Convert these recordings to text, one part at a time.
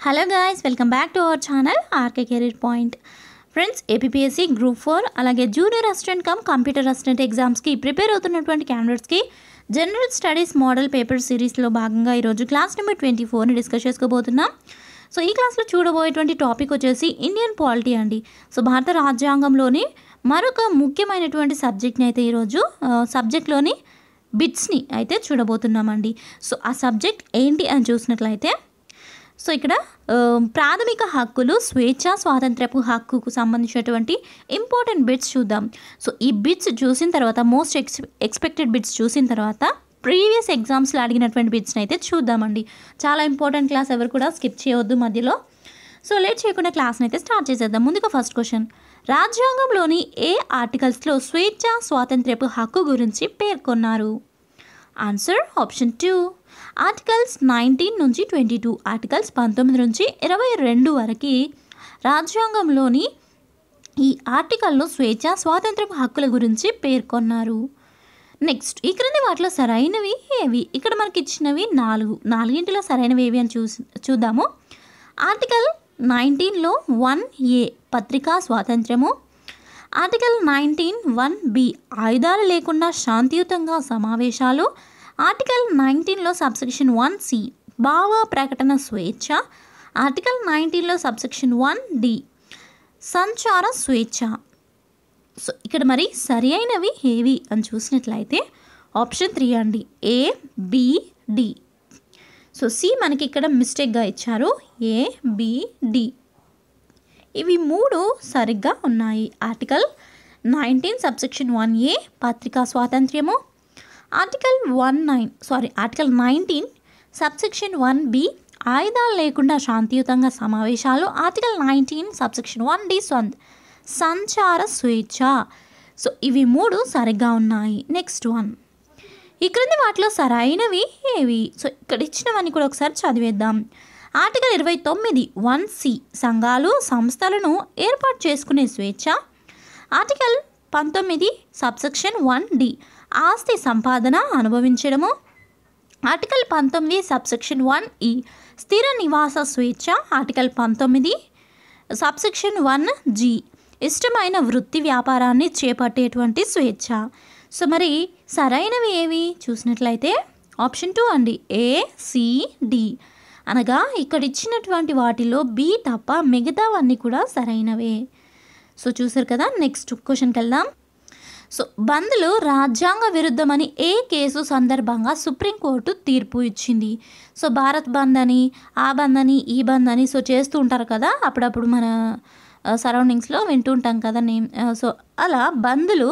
Hello guys, welcome back to our channel RK career point. Friends, APSC group 4 అలాగే junior assistant cum computer assistant ఎగ్జామ్స్కి prepare అవుతున్నటువంటి క్యాండిడేట్స్కి general studies model paper సిరీస్లో భాగంగా ఈరోజు class number 24ని discuss చేసుకోబోతున్నాం. సో ఈ క్లాస్లో చూడబోయేటువంటి టాపిక్ వచ్చేసి ఇండియన్ పాలిటీ అండి. సో భారత రాజ్యాంగంలోని మరొక ముఖ్యమైనటువంటి సబ్జెక్ట్ని అయితే ఈరోజు సబ్జెక్ట్లోని బిట్స్ని అయితే చూడబోతున్నామండి. సో ఆ సబ్జెక్ట్ ఏంటి అని చూసినట్లయితే, సో ఇక్కడ ప్రాథమిక హక్కులు, స్వేచ్ఛ, స్వాతంత్రపు హక్కుకు సంబంధించినటువంటి ఇంపార్టెంట్ బిట్స్ చూద్దాం. సో ఈ బిట్స్ చూసిన తర్వాత, మోస్ట్ ఎక్స్పెక్టెడ్ బిట్స్ చూసిన తర్వాత ప్రీవియస్ ఎగ్జామ్స్లో అడిగినటువంటి బిట్స్ని అయితే చూద్దామండి. చాలా ఇంపార్టెంట్ క్లాస్, ఎవరు కూడా స్కిప్ చేయవద్దు మధ్యలో. సో లేట్ చేయకుండా క్లాస్ని అయితే స్టార్ట్ చేసేద్దాం. ముందుగా ఫస్ట్ క్వశ్చన్, రాజ్యాంగంలోని ఏ ఆర్టికల్స్లో స్వేచ్ఛ, స్వాతంత్రపు హక్కు గురించి పేర్కొన్నారు? ఆన్సర్ ఆప్షన్ 2, ఆర్టికల్స్ 19 నుంచి 22, ఆర్టికల్స్ 19 నుంచి 22 వరకు రాజ్యాంగంలోని ఈ ఆర్టికల్లో స్వేచ్ఛ, స్వాతంత్రపు హక్కుల గురించి పేర్కొన్నారు. నెక్స్ట్, ఈ క్రింది వాటిలో సరైనవి ఏవి? ఇక్కడ మనకి ఇచ్చినవి నాలుగింటిలో సరైనవి ఏవి అని చూద్దాము. ఆర్టికల్ 19లో 1A పత్రికా స్వాతంత్రము, ఆర్టికల్ 19(1)B ఆయుధాలు లేకుండా శాంతియుతంగా సమావేశాలు, ఆర్టికల్ 19లో సబ్సెక్షన్ 1C భావ ప్రకటన స్వేచ్ఛ, ఆర్టికల్ 19లో సబ్సెక్షన్ 1D సంచార స్వేచ్ఛ. సో ఇక్కడ మరి సరి అయినవి ఏవి అని చూసినట్లయితే ఆప్షన్ 3 అండి, ABD. సో సి మనకి ఇక్కడ మిస్టేక్గా ఇచ్చారు, ABD. ఇవి 3 సరిగ్గా ఉన్నాయి. ఆర్టికల్ 19 పత్రికా స్వాతంత్ర్యము, ఆర్టికల్ 19 సబ్సెక్షన్ 1B ఆయుధాలు లేకుండా శాంతియుతంగా సమావేశాలు, ఆర్టికల్ 19 సబ్సెక్షన్ 1D సంచార స్వేచ్ఛ. సో ఇవి 3 సరిగ్గా ఉన్నాయి. నెక్స్ట్ వన్, ఈ క్రింది వాటిలో సరైనవి ఏవి? సో ఇక్కడ ఇచ్చినవన్నీ కూడా ఒకసారి చదివేద్దాం. ఆర్టికల్ 29 1C సంఘాలు, సంస్థలను ఏర్పాటు చేసుకునే స్వేచ్ఛ, ఆర్టికల్ 19 సబ్సెక్షన్ 1D ఆస్తి సంపాదన అనుభవించడము, ఆర్టికల్ 19 సబ్సెక్షన్ 1E స్థిర నివాస స్వేచ్ఛ, ఆర్టికల్ 19 సబ్సెక్షన్ 1G ఇష్టమైన వృత్తి వ్యాపారాన్ని చేపట్టేటువంటి స్వేచ్ఛ. సో మరి సరైనవి ఏవి చూసినట్లయితే ఆప్షన్ 2 అండి, ACD. అనగా ఇక్కడ ఇచ్చినటువంటి వాటిలో B తప్ప మిగతావన్నీ కూడా సరైనవే. సో చూసారు కదా. నెక్స్ట్ క్వశ్చన్కి వెళ్దాం. సో బంద్లు రాజ్యాంగ విరుద్ధమని ఏ కేసు సందర్భంగా సుప్రీంకోర్టు తీర్పు ఇచ్చింది? సో భారత్ బంద్ అని, ఆ బంద్ అని, ఈ బంద్ అని సో చేస్తూ ఉంటారు కదా, అప్పుడప్పుడు మన సరౌండింగ్స్లో వింటూ ఉంటాం కదా నేమ్. సో అలా బంద్లు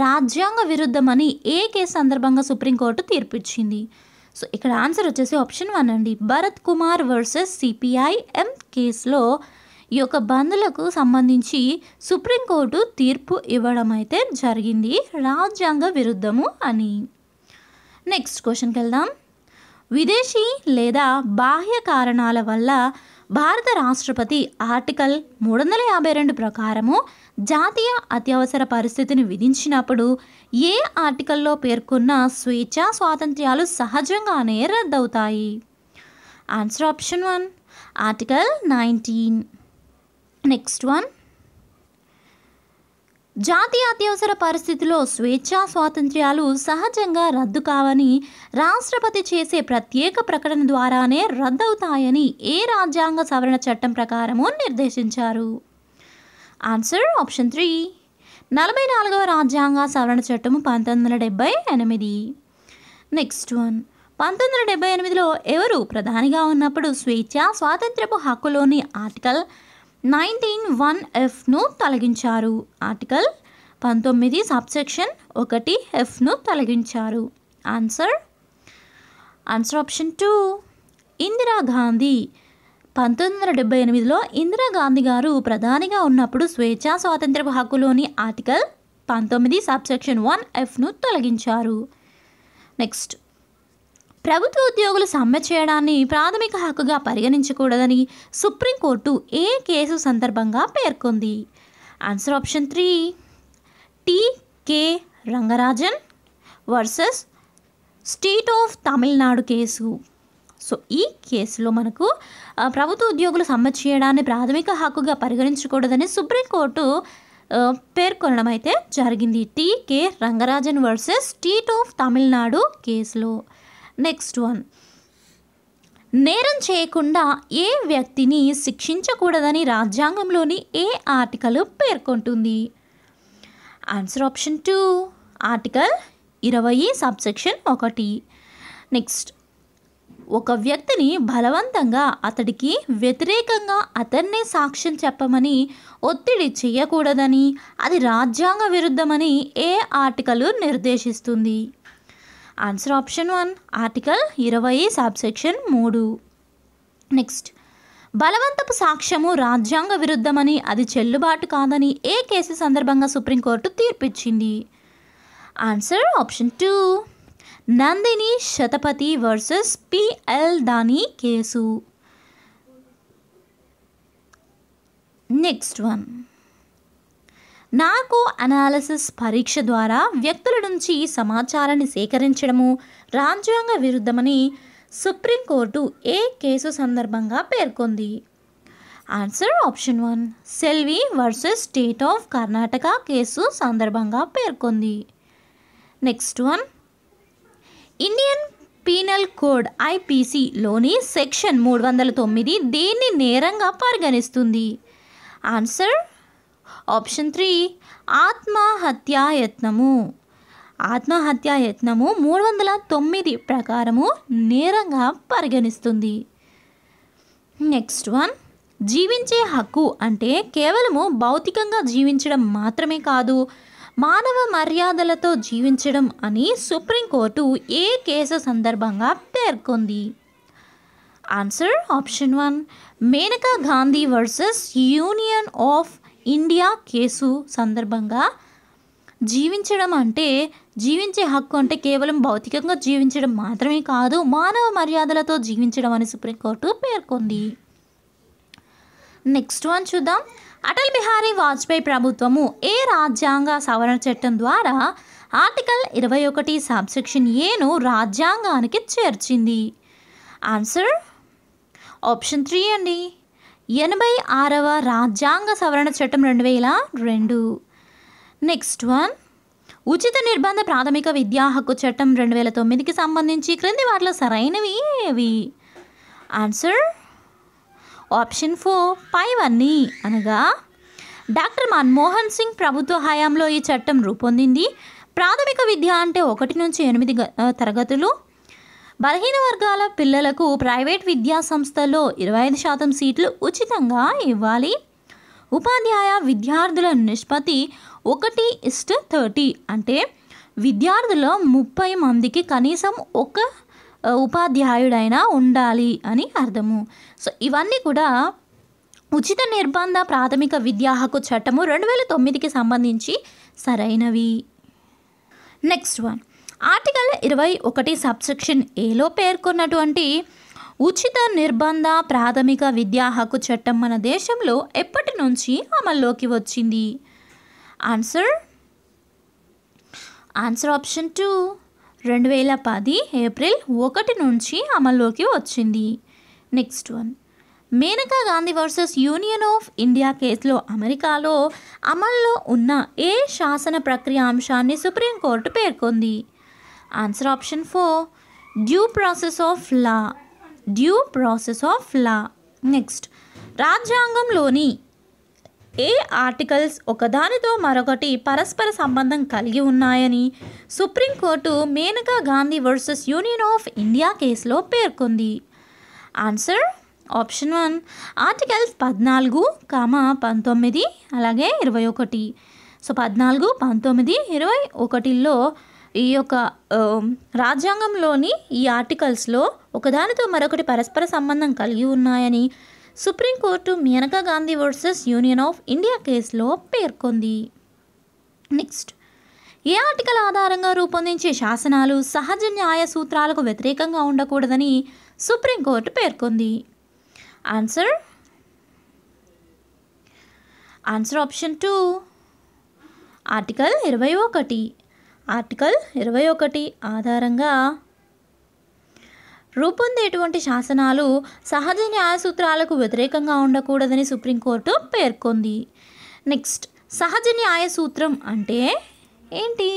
రాజ్యాంగ విరుద్ధమని ఏ కేసు సందర్భంగా సుప్రీంకోర్టు తీర్పు ఇచ్చింది? సో ఇక్కడ ఆన్సర్ వచ్చేసి ఆప్షన్ 1 అండి, భరత్ కుమార్ వర్సెస్ CPIM కేసులో ఈ యొక్క బంద్లకు సంబంధించి సుప్రీంకోర్టు తీర్పు ఇవ్వడం అయితే జరిగింది, రాజ్యాంగ విరుద్ధము అని. నెక్స్ట్ క్వశ్చన్కి వెళ్దాం. విదేశీ లేదా బాహ్య కారణాల వల్ల భారత రాష్ట్రపతి ఆర్టికల్ 352 ప్రకారము జాతీయ అత్యవసర పరిస్థితిని విధించినప్పుడు ఏ ఆర్టికల్లో పేర్కొన్న స్వేచ్ఛ, స్వాతంత్ర్యాలు సహజంగానే రద్దవుతాయి? Answer option 1, article 19. Next one, జాతీయ అత్యవసర పరిస్థితిలో స్వేచ్ఛ, స్వాతంత్ర్యాలు సహజంగా రద్దు కావని రాష్ట్రపతి చేసే ప్రత్యేక ప్రకటన ద్వారానే రద్దవుతాయని ఏ రాజ్యాంగ సవరణ చట్టం ప్రకారము నిర్దేశించారు? ఆన్సర్ ఆప్షన్ 3, 44వ రాజ్యాంగ సవరణ చట్టము 1978. నెక్స్ట్ వన్, 1978లో ఎవరు ప్రధానిగా ఉన్నప్పుడు స్వేచ్ఛ, స్వాతంత్రపు హక్కులోని ఆర్టికల్ 19(1)Fను తొలగించారు? ఆర్టికల్ 19 సబ్సెక్షన్ 1Fను తొలగించారు. Answer option 2, Indira Gandhi. 1978లో ఇందిరాగాంధీ గారు ప్రధానిగా ఉన్నప్పుడు స్వేచ్ఛ, స్వాతంత్రపు హక్కులోని ఆర్టికల్ 19 సబ్సెక్షన్ 1Fను తొలగించారు. నెక్స్ట్, ప్రభుత్వ ఉద్యోగులు సమ్మె చేయడాన్ని ప్రాథమిక హక్కుగా పరిగణించకూడదని సుప్రీంకోర్టు ఏ కేసు సందర్భంగా పేర్కొంది? Answer option 3, TK Rangarajan versus state of Tamil Nadu case. So ఈ కేసులో మనకు ప్రభుత్వ ఉద్యోగులు సమ్మె చేయడాన్ని ప్రాథమిక హక్కుగా పరిగణించకూడదని సుప్రీంకోర్టు పేర్కొనడం అయితే జరిగింది. టీకే Rangarajan versus state of Tamil Nadu కేసులో. నెక్స్ట్ వన్, నేరం చేయకుండా ఏ వ్యక్తిని శిక్షించకూడదని రాజ్యాంగంలోని ఏ ఆర్టికల్ పేర్కొంటుంది? Answer option 2 article 20 subsection 1. Next, ఒక వ్యక్తిని బలవంతంగా అతడికి వ్యతిరేకంగా అతన్నే సాక్ష్యం చెప్పమని ఒత్తిడి చేయకూడదని, అది రాజ్యాంగ విరుద్ధమని ఏ ఆర్టికల్ నిర్దేశిస్తుంది? Answer option 1 article 20 subsection 3. Next, బలవంతపు సాక్ష్యము రాజ్యాంగ విరుద్ధమని, అది చెల్లుబాటు కాదని ఏ కేసు సందర్భంగా సుప్రీంకోర్టు తీర్పిచ్చింది? Answer option 2 Nandini Satpathy versus P L Dani case. Next one, narco analysis పరీక్ష ద్వారా వ్యక్తుల నుంచి సమాచారాన్ని సేకరించడము రాజ్యాంగ విరుద్ధమని సుప్రీంకోర్టు ఏ కేసు సందర్భంగా పేర్కొంది? Answer option 1 Selvi versus state of Karnataka case సందర్భంగా పేర్కొంది. Next one, Indian penal code ఐపీసీలోని సెక్షన్ 309 దేన్ని నేరంగా పరిగణిస్తుంది? Answer option 3 ఆత్మహత్యాయత్నము. ఆత్మహత్యాయత్నము 309 ప్రకారము నేరంగా పరిగణిస్తుంది. నెక్స్ట్ వన్, జీవించే హక్కు అంటే కేవలము భౌతికంగా జీవించడం మాత్రమే కాదు, మానవ మర్యాదలతో జీవించడం అని సుప్రీంకోర్టు ఏ కేసు సందర్భంగా పేర్కొంది? Answer option 1 Maneka Gandhi versus union of India case సందర్భంగా జీవించడం అంటే, జీవించే హక్కు అంటే కేవలం భౌతికంగా జీవించడం మాత్రమే కాదు, మానవ మర్యాదలతో జీవించడం అని సుప్రీంకోర్టు పేర్కొంది. నెక్స్ట్ వన్ చూద్దాం. అటల్ బిహారీ వాజ్పేయి ప్రభుత్వము ఏ రాజ్యాంగ సవరణ చట్టం ద్వారా ఆర్టికల్ 21 సబ్సెక్షన్ ఏను రాజ్యాంగానికి చేర్చింది? ఆన్సర్ ఆప్షన్ 3 అండి 86వ రాజ్యాంగ సవరణ చట్టం 2002. నెక్స్ట్ వన్, ఉచిత నిర్బంధ ప్రాథమిక విద్యా హక్కు చట్టం 2009కి సంబంధించి క్రింది వాటిలో సరైనవి ఏవి? ఆన్సర్ ఆప్షన్ 4 పైవన్నీ, అనగా డాక్టర్ మన్మోహన్ సింగ్ ప్రభుత్వ హయాంలో ఈ చట్టం రూపొందింది. ప్రాథమిక విద్య అంటే 1 నుంచి 8 తరగతులు, బలహీన వర్గాల పిల్లలకు ప్రైవేట్ విద్యా సంస్థల్లో 25% సీట్లు ఉచితంగా ఇవ్వాలి. ఉపాధ్యాయ విద్యార్థుల నిష్పత్తి 1:30 అంటే విద్యార్థుల్లో 30 మందికి కనీసం ఒక ఉపాధ్యాయుడైనా ఉండాలి అని అర్థము. సో ఇవన్నీ కూడా ఉచిత నిర్బంధ ప్రాథమిక విద్యా హక్కు చట్టము 2009కి సంబంధించి సరైనవి. నెక్స్ట్ వన్, ఆర్టికల్ 21 సబ్సెక్షన్ ఏలో పేర్కొన్నటువంటి ఉచిత నిర్బంధ ప్రాథమిక విద్యా హక్కు చట్టం మన దేశంలో ఎప్పటి నుంచి అమల్లోకి వచ్చింది? ఆన్సర్ ఆప్షన్ 2 2010 ఏప్రిల్ 1 నుంచి అమల్లోకి వచ్చింది. Next one, Maneka Gandhi versus union of India కేసులో అమెరికాలో అమల్లో ఉన్న ఏ శాసన ప్రక్రియ అంశాన్ని సుప్రీంకోర్టు పేర్కొంది? Answer option 4 due process of law. Next, రాజ్యాంగంలోని ఏ ఆర్టికల్స్ ఒకదానితో మరొకటి పరస్పర సంబంధం కలిగి ఉన్నాయని supreme court Maneka Gandhi versus union of India కేసులో పేర్కొంది? ఆన్సర్ ఆప్షన్ 1 ఆర్టికల్స్ 14, 19 అలాగే 21. సో 14, 19, 21లో ఈ యొక్క రాజ్యాంగంలోని ఈ ఆర్టికల్స్లో ఒకదానితో మరొకటి పరస్పర సంబంధం కలిగి ఉన్నాయని supreme court Maneka Gandhi versus union of India కేసులో పేర్కొంది. నెక్స్ట్, ఏ ఆర్టికల్ ఆధారంగా రూపొందించే శాసనాలు సహజ న్యాయ సూత్రాలకు వ్యతిరేకంగా ఉండకూడదని సుప్రీంకోర్టు పేర్కొంది? Answer option 2 article 21. ఆర్టికల్ 21 ఆధారంగా రూపొందేటువంటి శాసనాలు సహజ న్యాయ సూత్రాలకు వ్యతిరేకంగా ఉండకూడదని సుప్రీంకోర్టు పేర్కొంది. నెక్స్ట్, సహజ న్యాయ సూత్రం అంటే ఏంటి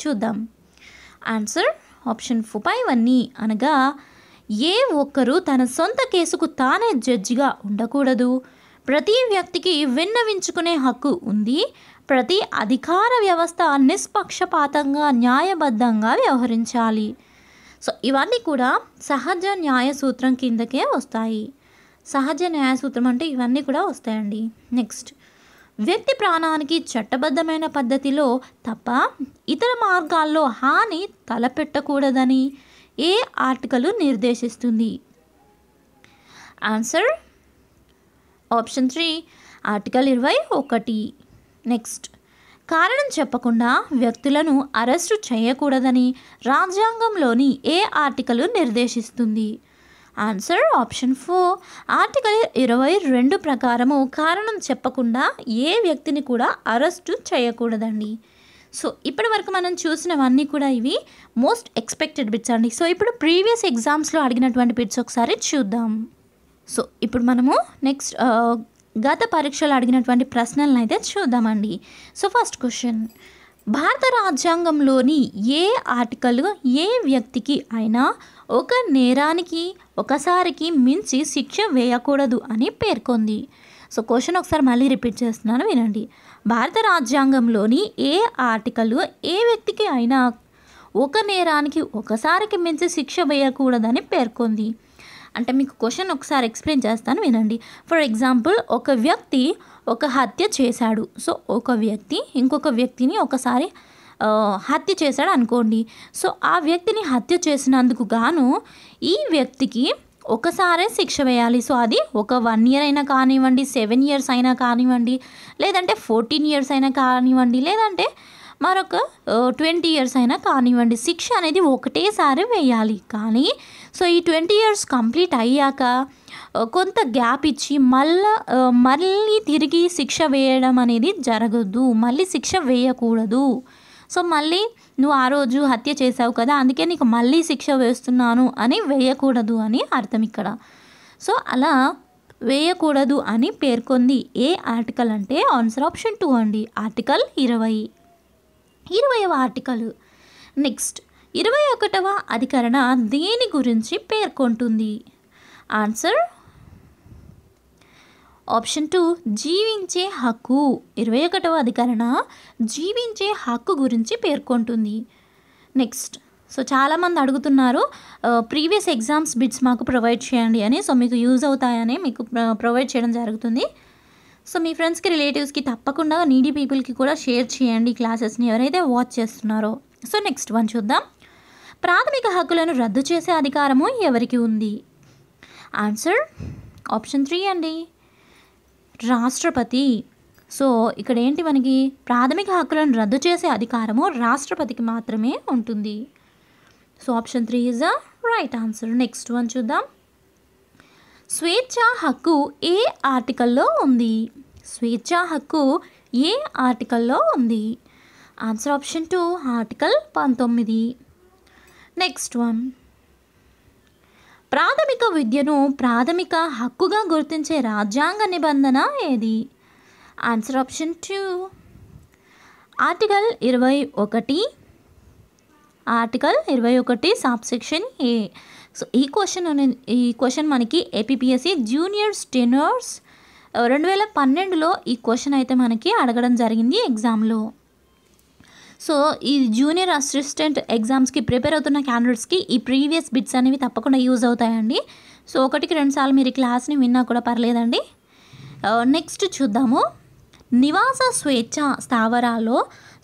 చూద్దాం. ఆన్సర్ ఆప్షన్ 5 అనగా ఏ ఒక్కరూ తన సొంత కేసుకు తానే జడ్జిగా ఉండకూడదు, ప్రతి వ్యక్తికి విన్నవించుకునే హక్కు ఉంది, ప్రతి అధికార వ్యవస్థ నిష్పక్షపాతంగా న్యాయబద్ధంగా వ్యవహరించాలి. సో ఇవన్నీ కూడా సహజ న్యాయ సూత్రం కిందకే వస్తాయి. సహజ న్యాయ సూత్రం అంటే ఇవన్నీ కూడా వస్తాయండి. నెక్స్ట్, వ్యక్తి ప్రాణానికి చట్టబద్ధమైన పద్ధతిలో తప్ప ఇతర మార్గాల్లో హాని తలపెట్టకూడదని ఏ ఆర్టికల్ నిర్దేశిస్తుంది? Answer option 3 article 21. నెక్స్ట్, కారణం చెప్పకుండా వ్యక్తులను అరెస్టు చేయకూడదని రాజ్యాంగంలోని ఏ ఆర్టికల్ నిర్దేశిస్తుంది? ఆన్సర్ ఆప్షన్ 4 ఆర్టికల్ 22 ప్రకారము కారణం చెప్పకుండా ఏ వ్యక్తిని కూడా అరెస్టు చేయకూడదండి. సో ఇప్పటి వరకు మనం చూసినవన్నీ కూడా ఇవి మోస్ట్ ఎక్స్పెక్టెడ్ బిట్స్ అండి. సో ఇప్పుడు ప్రీవియస్ ఎగ్జామ్స్లో అడిగినటువంటి బిట్స్ ఒకసారి చూద్దాం. సో ఇప్పుడు మనము నెక్స్ట్ గత పరీక్షలు అడిగినటువంటి ప్రశ్నలను అయితే చూద్దామండి. సో ఫస్ట్ క్వశ్చన్, భారత రాజ్యాంగంలోని ఏ ఆర్టికల్ ఏ వ్యక్తికి అయినా ఒక నేరానికి ఒకసారికి మించి శిక్ష వేయకూడదు అని పేర్కొంది? సో క్వశ్చన్ ఒకసారి మళ్ళీ రిపీట్ చేస్తున్నాను, వినండి. భారత రాజ్యాంగంలోని ఏ ఆర్టికల్ ఏ వ్యక్తికి అయినా ఒక నేరానికి ఒకసారికి మించి శిక్ష వేయకూడదని పేర్కొంది? అంటే మీకు క్వశ్చన్ ఒకసారి ఎక్స్ప్లెయిన్ చేస్తాను, వినండి. ఫర్ ఎగ్జాంపుల్, ఒక వ్యక్తి ఒక హత్య చేశాడు. సో ఒక వ్యక్తి ఇంకొక వ్యక్తిని ఒకసారి హత్య చేశాడు అనుకోండి. సో ఆ వ్యక్తిని హత్య చేసినందుకు గాను ఈ వ్యక్తికి ఒకసారే శిక్ష వేయాలి. సో అది ఒక 1 year అయినా కానివ్వండి, 7 years అయినా కానివ్వండి, లేదంటే 14 years అయినా కానివ్వండి, లేదంటే మరొక 20 years అయినా కానివ్వండి, శిక్ష అనేది ఒకటేసారి వేయాలి. కానీ సో ఈ 20 years కంప్లీట్ అయ్యాక కొంత గ్యాప్ ఇచ్చి మళ్ళీ తిరిగి శిక్ష వేయడం అనేది జరగదు, మళ్ళీ శిక్ష వేయకూడదు. సో మళ్ళీ నువ్వు ఆ రోజు హత్య చేసావు కదా, అందుకే నీకు మళ్ళీ శిక్ష వేస్తున్నాను అని వేయకూడదు అని అర్థం ఇక్కడ. సో అలా వేయకూడదు అని పేర్కొంది ఏ ఆర్టికల్ అంటే ఆన్సర్ ఆప్షన్ 2 అండి, ఆర్టికల్ 20వ ఆర్టికల్. నెక్స్ట్, 21వ అధికరణ దేని గురించి పేర్కొంటుంది? ఆన్సర్ ఆప్షన్ 2 జీవించే హక్కు. 21వ అధికరణ జీవించే హక్కు గురించి పేర్కొంటుంది. నెక్స్ట్, సో చాలామంది అడుగుతున్నారు ప్రీవియస్ ఎగ్జామ్స్ బిట్స్ మాకు ప్రొవైడ్ చేయండి అని. సో మీకు యూజ్ అవుతాయని మీకు ప్రొవైడ్ చేయడం జరుగుతుంది. సో మీ ఫ్రెండ్స్కి రిలేటివ్స్కి తప్పకుండా నీడీ పీపుల్కి కూడా షేర్ చేయండి క్లాసెస్ని ఎవరైతే వాచ్ చేస్తున్నారో. సో నెక్స్ట్ వన్ చూద్దాం. ప్రాథమిక హక్కులను రద్దు చేసే అధికారము ఎవరికి ఉంది? ఆన్సర్ ఆప్షన్ 3 అండి, రాష్ట్రపతి. సో ఇక్కడ ఏంటి, మనకి ప్రాథమిక హక్కులను రద్దు చేసే అధికారము రాష్ట్రపతికి మాత్రమే ఉంటుంది. So option 3 is the right answer. Next one చూద్దాం. స్వేచ్ఛా హక్కు ఏ ఆర్టికల్లో ఉంది? స్వేచ్ఛా హక్కు ఏ ఆర్టికల్లో ఉంది? Answer option 2 article 19. Next one, ప్రాథమిక విద్యను ప్రాథమిక హక్కుగా గుర్తించే రాజ్యాంగ నిబంధన ఏది? Answer option 2 article 21. Article 21 subsection ఏ. సో ఈ క్వశ్చన్ మనకి ఏపీపీఎస్సీ జూనియర్ స్టెనోర్స్ 2012లో ఈ క్వశ్చన్ అయితే మనకి అడగడం జరిగింది ఎగ్జామ్లో. సో ఈ జూనియర్ అసిస్టెంట్ ఎగ్జామ్స్కి ప్రిపేర్ అవుతున్న క్యాండిడేట్స్కి ఈ ప్రీవియస్ బిట్స్ అనేవి తప్పకుండా యూజ్ అవుతాయండి. సో 1-2 సార్లు మీరు ఈ క్లాస్ని విన్నా కూడా పర్లేదండి. నెక్స్ట్ చూద్దాము. నివాస స్వేచ్ఛ స్థావరాల్లో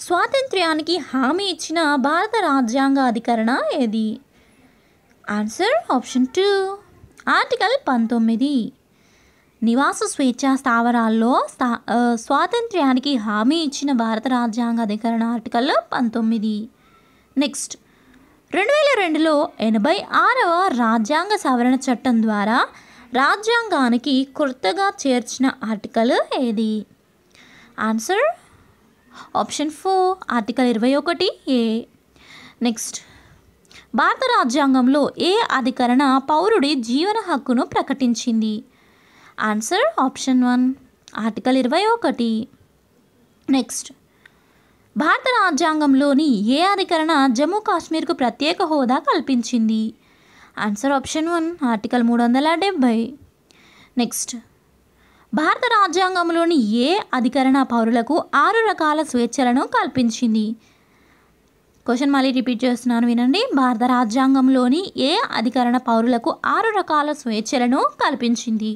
స్వాతంత్ర్యానికి హామీ ఇచ్చిన భారత రాజ్యాంగ అధికరణ ఏది? Answer option 2 article 19. నివాస స్వేచ్ఛా స్థావరాల్లో స్వాతంత్ర్యానికి హామీ ఇచ్చిన భారత రాజ్యాంగ అధికరణ ఆర్టికల్ 19. నెక్స్ట్, 2002లో 86వ రాజ్యాంగ సవరణ చట్టం ద్వారా రాజ్యాంగానికి కొత్తగా చేర్చిన ఆర్టికల్ ఏది? Answer option 4 article 21A. Next, భారత రాజ్యాంగంలో ఏ అధికరణ పౌరుడి జీవన హక్కును ప్రకటించింది? Answer option 1 article 21. నెక్స్ట్, భారత రాజ్యాంగంలోని ఏ అధికరణ జమ్మూ కాశ్మీర్కు ప్రత్యేక హోదా కల్పించింది? Answer option 1 article 370. నెక్స్ట్, భారత రాజ్యాంగంలోని ఏ అధికరణ పౌరులకు 6 రకాల స్వేచ్ఛలను కల్పించింది? క్వశ్చన్ మళ్ళీ రిపీట్ చేస్తున్నాను, వినండి. భారత రాజ్యాంగంలోని ఏ అధికరణ పౌరులకు 6 రకాల స్వేచ్ఛలను కల్పించింది?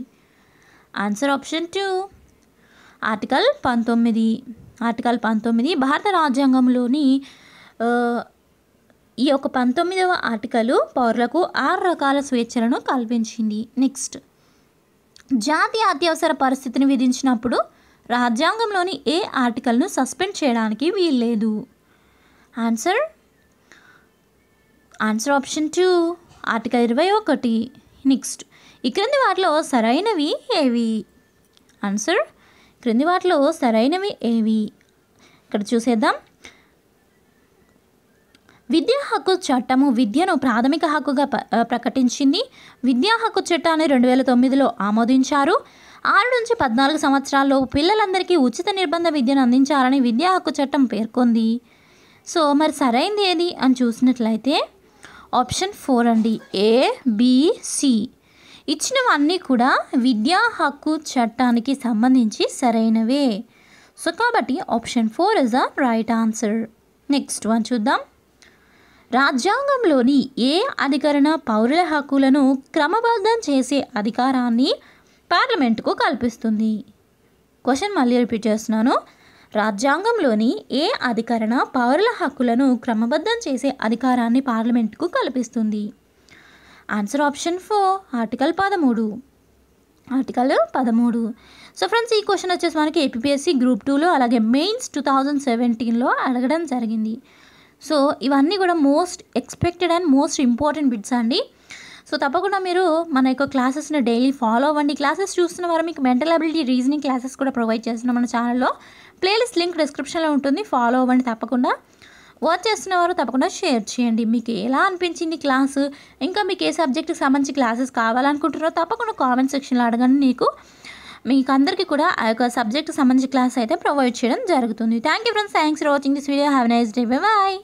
Answer option 2 article 19. ఆర్టికల్ 19 భారత రాజ్యాంగంలోని ఈ యొక్క 19వ ఆర్టికల్ పౌరులకు 6 రకాల స్వేచ్ఛలను కల్పించింది. నెక్స్ట్, జాతీయ అత్యవసర పరిస్థితిని విధించినప్పుడు రాజ్యాంగంలోని ఏ ఆర్టికల్ను సస్పెండ్ చేయడానికి వీల్లేదు? Answer option 2 article 21. నెక్స్ట్, ఈ క్రింది వాటిలో సరైనవి ఏవి? ఆన్సర్ క్రింది వాటిలో సరైనవి ఏవి? ఇక్కడ చూసేద్దాం. విద్యా హక్కు చట్టము విద్యను ప్రాథమిక హక్కుగా ప్రకటించింది. విద్యా హక్కు చట్టాన్ని 2009లో ఆమోదించారు. 6 నుంచి 14 సంవత్సరాల్లో పిల్లలందరికీ ఉచిత నిర్బంధ విద్యను అందించాలని విద్యా హక్కు చట్టం పేర్కొంది. సో మరి సరైనది ఏది అని చూసినట్లయితే ఆప్షన్ 4 అండి, ABC. ఇచ్చినవన్నీ కూడా విద్యా హక్కు చట్టానికి సంబంధించి సరైనవే. సో కాబట్టి option 4 is the right answer. Next one చూద్దాం. రాజ్యాంగంలోని ఏ అధికరణ పౌరుల హక్కులను క్రమబద్ధం చేసే అధికారాన్ని పార్లమెంటుకు కల్పిస్తుంది? క్వశ్చన్ మళ్ళీ రిపీట్ చేస్తున్నాను. రాజ్యాంగంలోని ఏ అధికరణ పౌరుల హక్కులను క్రమబద్ధం చేసే అధికారాన్ని పార్లమెంటుకు కల్పిస్తుంది? Answer option 4 article 13. Article 13. So friends, ఈ క్వశ్చన్ వచ్చేసి మనకి ఏపీఎస్సీ గ్రూప్ 2లో అలాగే మెయిన్స్ 2017లో అడగడం జరిగింది. సో ఇవన్నీ కూడా most expected and most important bits అండి. సో తప్పకుండా మీరు మన యొక్క క్లాసెస్ని డైలీ ఫాలో అవ్వండి. క్లాసెస్ చూస్తున్న వారు మీకు మెంటల్ అబిలిటీ రీజనింగ్ క్లాసెస్ కూడా ప్రొవైడ్ చేస్తున్నాం మన ఛానల్లో. ప్లేలిస్ట్ లింక్ డిస్క్రిప్షన్లో ఉంటుంది, ఫాలో అవ్వండి తప్పకుండా. వాచ్ చేస్తున్నవారు తప్పకుండా షేర్ చేయండి. మీకు ఎలా అనిపించింది క్లాసు, ఇంకా మీకు ఏ సబ్జెక్ట్కి సంబంధించి క్లాసెస్ కావాలనుకుంటున్నారో తప్పకుండా కామెంట్ సెక్షన్లో అడగండి. మీకు అందరికీ కూడా ఆ యొక్క సబ్జెక్ట్కి సంబంధించి క్లాస్ అయితే ప్రొవైడ్ చేయడం జరుగుతుంది. Thank you friends, thanks for watching this video. Have a nice day. Bye bye.